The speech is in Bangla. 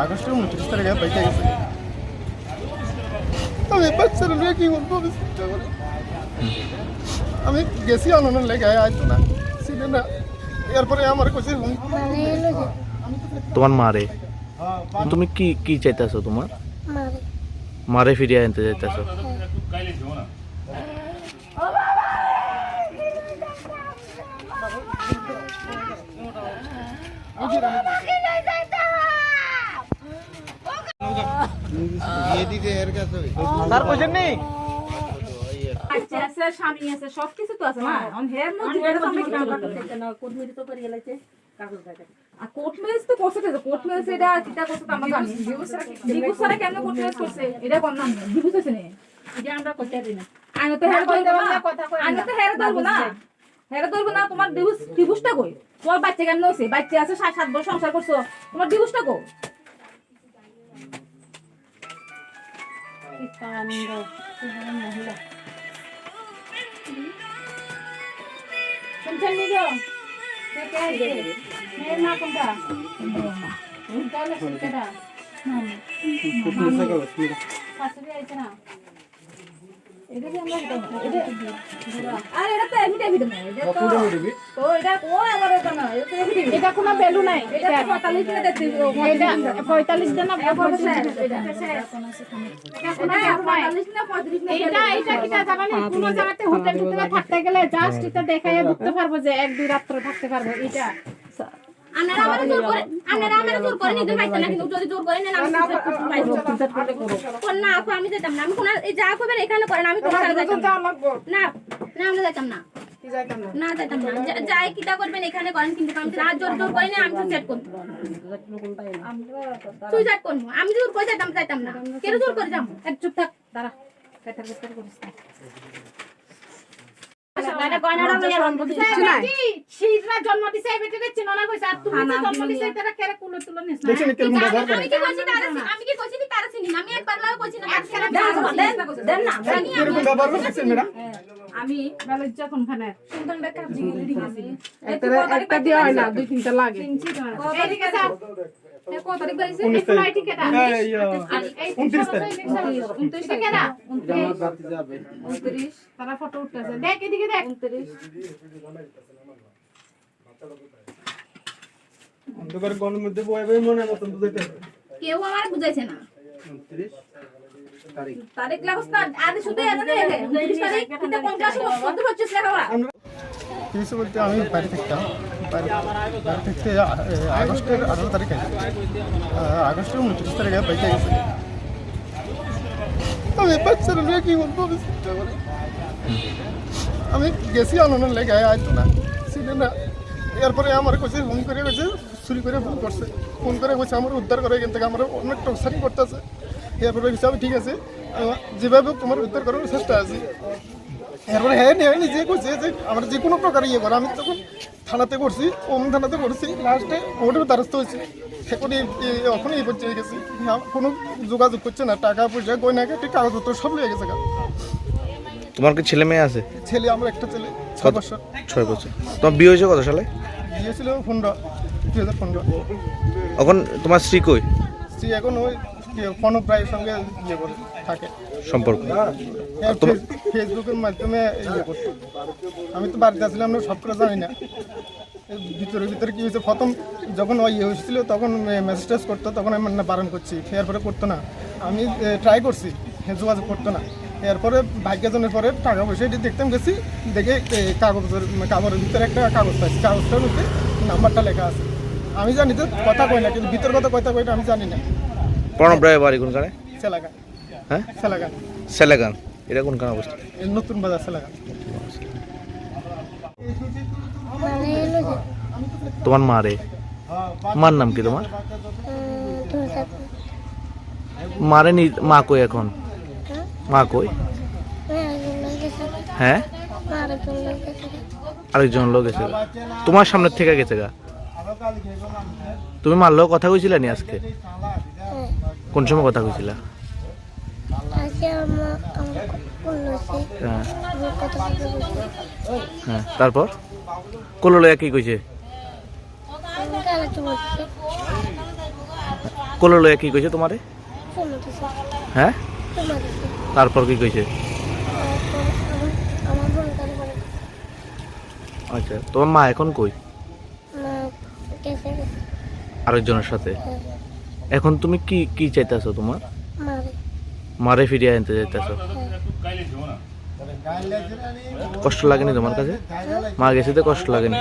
আগস্টের 29 তারিখে বাইকে গেছে। আমি বাচ্চারা নিয়ে কি করবো আমি চিন্তা করি। আমি গেছি আনন্দ লেগে আইতো না ছিল না। এরপরে আমার কাছে তোমার মারে তুমি কি কি চাইতেছো? তোমার মারে ফিরিয়ে আনতে চাইতেছো? তার কোশ্চেন নেই। স্বামী আছে সবকিছু তো আছে না। হের মধ্যে আর কোর্ট ম্যারেজ তো করছে, কোর্ট ম্যারেজ এটা কিটা করছে তো আমরা জানি। ডিভোর্স ছাড়া কেন কোর্ট ম্যারেজ করছে এটা কোন নাম? ডিভোর্স হইছে না এটা আমরা কইতে দিই না। আমি তো হের ধরব না, আমি তো হের ধরব না, হের ধরব না। তোমার ডিভোর্সটা কই? তোমার বাচ্চা কেমন হইছে? বাচ্চা আছে 7 বছর সংসার করছো, তোমার ডিভোর্সটা কই? কি কাণ্ড মহিলা শুনছেন নিগো কে কে মেয়ের মা কোনটা? তাহলে সেটা শাশুড়ি আইছে না। এটা কি আমরা এটা আরে এটা তো এভিডেভিট না, এটা তো এটা কোন আবার এটা না, এটা তো এভিডেভিট। এটা কোনো ভ্যালু নাই। এটা 45 দিনে দেখতে এটা 45 দিন না এটা কোনো এটা কিটা জানেন? কোন জায়গাতে হোটেল ভিতরে থাকতে গেলে জাস্ট এটা দেখাইয়া ঢুকতে পারবো যে 1-2 রাত থাকতে পারবো। এটা আপনারা আমারে জোর করে নিতে পারতেন না, কিন্তু যদি জোর করে নেন আমি না আপু আমি যেতাম না। আমি কোন এই যা করবেন এখানে করেন, আমি কোন জায়গায় যাইতাম না। না আমরা যাইতাম না, না যাইতাম না। যাই কিটা করবেন এখানে করেন, কিন্তু আমি না জোর করে নেন। আমি তো সেট করব, তুই সেট করব। আমি জোর করে যাইতাম না। কেন জোর করে যাব? এক চুপ থাক, দাঁড়া কথা করিস না। এটা গয়নাটা লইয়া রন বলতে কিছু নাই। শীতরা জন্ম দিছে এই বেটিকে চিনো না কইছ। আর তুমি যে জন্ম দিছে এটা কেরে কুলো তুলো নিছ না। দেখছেন কেমন ব্যবহার করে। আমি কি কইছি তারা, আমি কি কইছি তারা চিনি না। আমি একবার লাও কইছি না। দেন না এরকম ব্যবহার করতেছেন ম্যাডাম। আমি লজ্জা কোনখানে সুন্দরটা কাজ গিরি দিছি। একটা দেওয়া হয় না, 2-3টা লাগে। এইদিকে যাও। কত তারিখ বাইছে? 19 ফ্লাইট টিকেট আছে। 29 তারিখ। 29 টাকা না 29 তারা ফটো উঠতেছে। দেখ এদিকে দেখ 29 অন্ধকার গণের মধ্যে বয়ে বয়ে মনে মতন বুঝাইতে হবে। কেউ আমার বুঝাইছে না। 29 তারিখ তারিখ লাগছ না। আরে শুধু এনে দেখে 29 তারিখ কিন্তু কোন ক্লাসে কত হচ্ছে লেখাপড়া? কিছু বলতে আমি বাইরে থাকতাম। বাইরে থেকে আগস্টের 18 তারিখে আগস্টের 29 তারিখে বাইকে গেছে। আমি বাচ্চারা নিয়ে কি করবো আমি চিন্তা করি। আমি গেছি আনন্দ লেগে আইতো না ছিল না। এরপরে আমার কাছে ফোন করে গেছে, চুরি করে ফোন করছে। ফোন করে গেছে আমার উদ্ধার করে, এখান থেকে আমার অনেক টর্চারিং করতেছে। এরপরে গেছে আমি ঠিক আছে যেভাবে তোমার উদ্ধার করার চেষ্টা আছি। এরপরে হ্যাঁ নিজে করছে যে আমার যে কোনো প্রকার ইয়ে করে। আমি তখন থানাতে করছি, থানাতে করছি, লাস্টে কোর্টের দ্বারস্থ হয়েছি। এখন এখন এই পর্যায়ে গেছি, কোনো যোগাযোগ করছে না। টাকা পয়সা গয়নাঘাটি কাগজপত্র সব লেগে গেছে। তোমার কি ছেলে মেয়ে আছে? ছেলে আমার একটা ছেলে 6 বছর। 6 বছর। তোমার বিয়ে হয়েছে কত সালে? বিয়ে ছিল 2015। এখন তোমার স্ত্রী কই? স্ত্রী এখন ওই ফোন প্রায়ের সঙ্গে ইয়ে করে থাকে সম্পর্ক? ফেসবুকের মাধ্যমে ইয়ে করতো। আমি তো বাড়িতে আসলাম না, সব করে জানি না। ভিতরে কী হয়েছে, প্রথম যখন ওই ইয়ে হয়েছিল তখন মেসেজ করতো, তখন আমি না বারণ করছি। এরপরে করতো না। আমি ট্রাই করছি, যোগাযোগ করতো না। এরপরে ভাগ্যজনের পরে টাকা পয়সা এটি দেখতাম গেছি, দেখে কাগজের ভিতরে একটা কাগজ পাইছি। কাগজটার মধ্যে নাম্বারটা লেখা আছে। আমি জানি তো কথা কই না, কিন্তু ভিতর কথা কইটা আমি জানি না। প্রণব রায় বাড়ি কোনখানে? সেলাগান। হ্যাঁ সেলাগান। সেলাগান। এটা কোনখানে অবস্থা? নতুন বাজার সেলাগান। তোমার মারে, মার নাম কি তোমার? মারে নি মা কই এখন? মা কই? হ্যাঁ আরেকজন লোক গেছে তোমার সামনে থেকে গেছে গা। তুমি মারলেও কথা কইছিলা নি আজকে? কোন সময় কথা কইছিলা? হ্যাঁ হ্যাঁ তারপর কোলো লয়া কি কইছে? কোলে লয়ে কি কইছে তোমারে? হ্যাঁ, তারপর কি কইছে? আচ্ছা, তোমার মা এখন কই? আরেকজনের সাথে। এখন তুমি কি কি চাইতেছো? তোমার মারে ফিরিয়ে আনতে চাইতেছো? কষ্ট লাগেনি তোমার কাছে? মা গেছে তো কষ্ট লাগেনি?